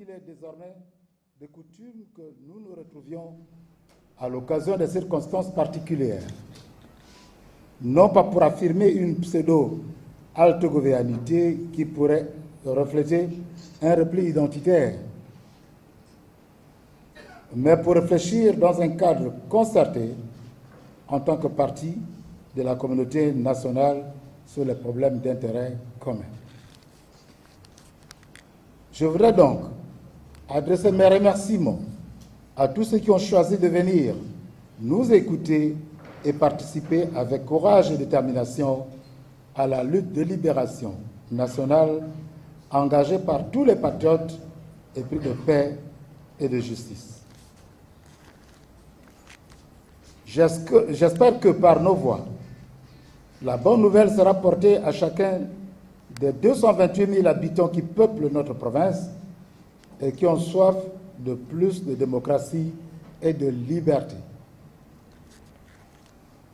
qu'il est désormais de coutume que nous nous retrouvions à l'occasion de circonstances particulières, non pas pour affirmer une pseudo-altogovéanité qui pourrait refléter un repli identitaire, mais pour réfléchir dans un cadre concerté en tant que partie de la communauté nationale sur les problèmes d'intérêt commun. Je voudrais donc adresser mes remerciements à tous ceux qui ont choisi de venir nous écouter et participer avec courage et détermination à la lutte de libération nationale engagée par tous les patriotes épris de paix et de justice. J'espère que par nos voix, la bonne nouvelle sera portée à chacun des 228 000 habitants qui peuplent notre province et qui ont soif de plus de démocratie et de liberté.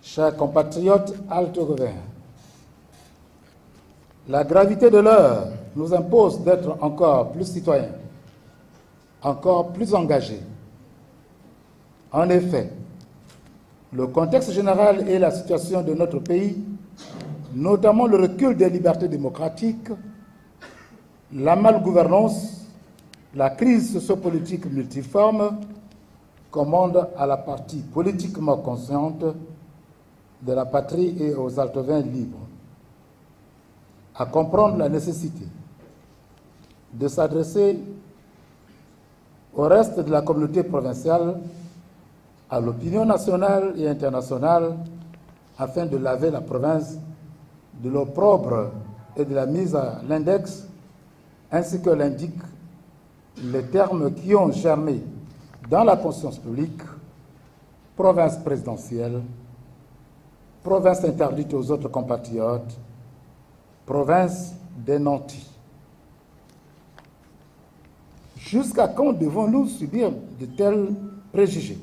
Chers compatriotes altogovéens, la gravité de l'heure nous impose d'être encore plus citoyens, encore plus engagés. En effet, le contexte général et la situation de notre pays, notamment le recul des libertés démocratiques, la malgouvernance, la crise sociopolitique multiforme, commandent à la partie politiquement consciente de la patrie et aux altovéens libres à comprendre la nécessité de s'adresser au reste de la communauté provinciale, à l'opinion nationale et internationale, afin de laver la province de l'opprobre et de la mise à l'index, ainsi que l'indiquent les termes qui ont germé dans la conscience publique: province présidentielle, province interdite aux autres compatriotes, province des nantis. Jusqu'à quand devons-nous subir de tels préjugés?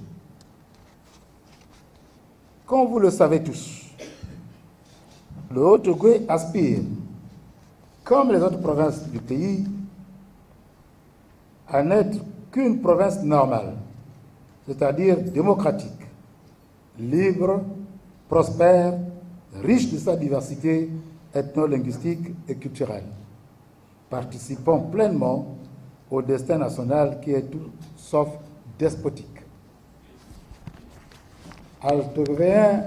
Comme vous le savez tous, le Haut-Ogooué aspire, comme les autres provinces du pays, à n'être qu'une province normale, c'est-à-dire démocratique, libre, prospère, riche de sa diversité ethno-linguistique et culturelle, participant pleinement au destin national qui est tout sauf despotique. Altogovéens,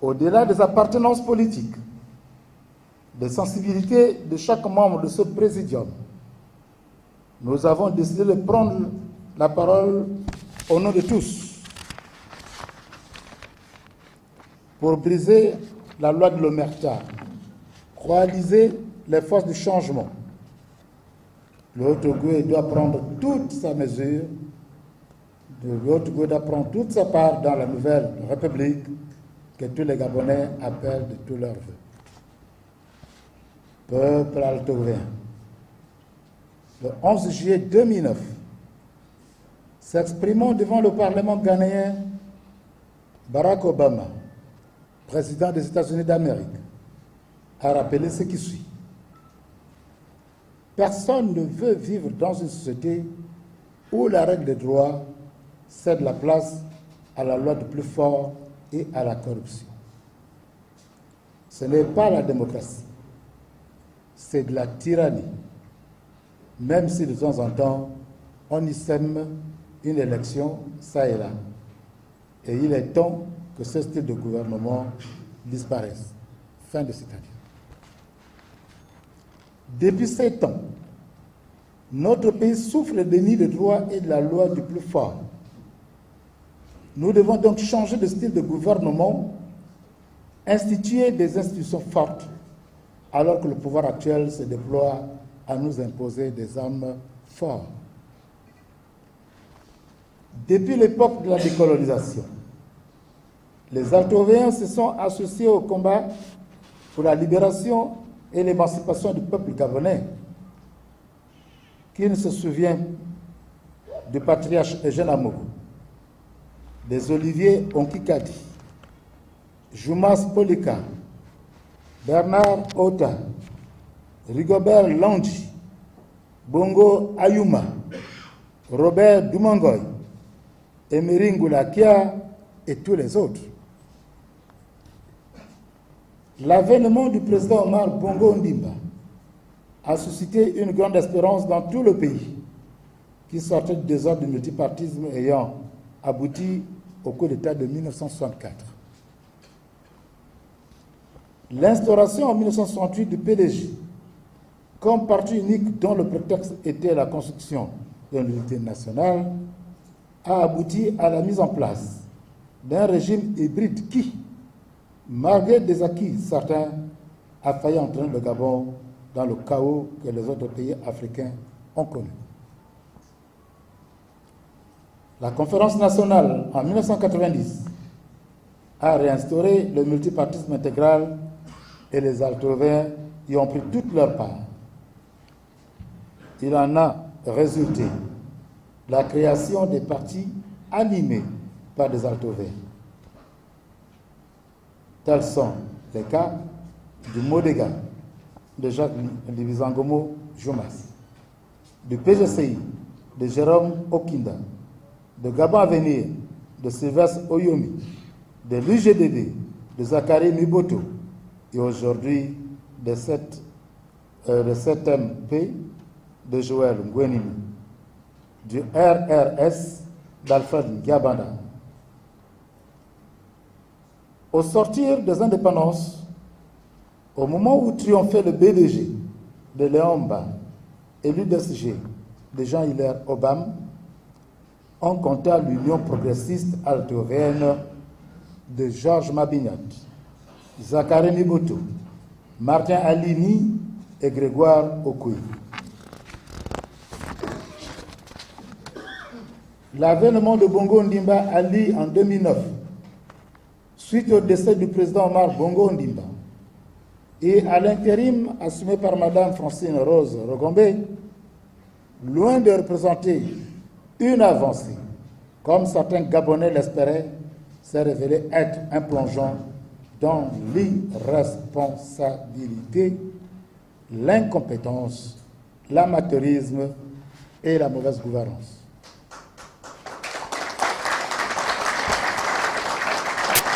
au-delà des appartenances politiques, des sensibilités de chaque membre de ce présidium, nous avons décidé de prendre la parole au nom de tous pour briser la loi de l'omerta, coaliser les forces du changement. Le Haut-Ogooué doit prendre toute sa mesure, le Haut-Ogooué doit prendre toute sa part dans la nouvelle République que tous les Gabonais appellent de tous leurs vœux. Peuple altogovéen, le 11 juillet 2009, s'exprimant devant le Parlement ghanéen, Barack Obama, président des États-Unis d'Amérique, a rappelé ce qui suit. Personne ne veut vivre dans une société où la règle des droits cède la place à la loi du plus fort et à la corruption. Ce n'est pas la démocratie, c'est de la tyrannie, même si de temps en temps, on y sème une élection, ça et là. Et il est temps que ce style de gouvernement disparaisse. Fin de citation. Depuis 7 ans, notre pays souffre le déni de droit et de la loi du plus fort. Nous devons donc changer de style de gouvernement, instituer des institutions fortes, alors que le pouvoir actuel se déploie à nous imposer des armes fortes. Depuis l'époque de la décolonisation, les Altovéens se sont associés au combat pour la libération et l'émancipation du peuple gabonais. Qui ne se souvient du patriarche Eugène Amourou, des Olivier Onkikadi, Joumas Polika, Bernard Ota, Rigobert Landji, Bongo Ayuma, Robert Dumangoy, Emery Ngoulakia et tous les autres. L'avènement du président Omar Bongo Ondimba a suscité une grande espérance dans tout le pays qui sortait du désordre du multipartisme ayant abouti au coup d'État de 1964. L'instauration en 1968 du PDG comme parti unique dont le prétexte était la construction de l'unité nationale a abouti à la mise en place d'un régime hybride qui, malgré des acquis certains, a failli entraîner le Gabon dans le chaos que les autres pays africains ont connu. La conférence nationale, en 1990, a réinstauré le multipartisme intégral et les Altovéens y ont pris toute leur part. Il en a résulté la création des partis animés par des Altovéens. Tels sont les cas du Modega, de Jacques Livisangomo Jomas, du PGCI, de Jérôme Okinda, de Gabon Avenir, de Sylvestre Oyomi, de l'UGDD, de Zachary Miboto, et aujourd'hui de 7MP, de Joël Ngwenimi, du RRS d'Alfred Ngabanda. Au sortir des indépendances, au moment où triomphait le BDG de Léon Mba et l'UDSG de Jean-Hilaire Obam, on compta l'Union progressiste altovéenne de Georges Mabinat, Zachary Miboto, Martin Alini et Grégoire Okoui. L'avènement de Bongo Ondimba Ali en 2009, suite au décès du président Omar Bongo Ondimba, et à l'intérim assumé par Madame Francine Rose Rogombe, loin de représenter une avancée, comme certains Gabonais l'espéraient, s'est révélé être un plongeon dans l'irresponsabilité, l'incompétence, l'amateurisme et la mauvaise gouvernance.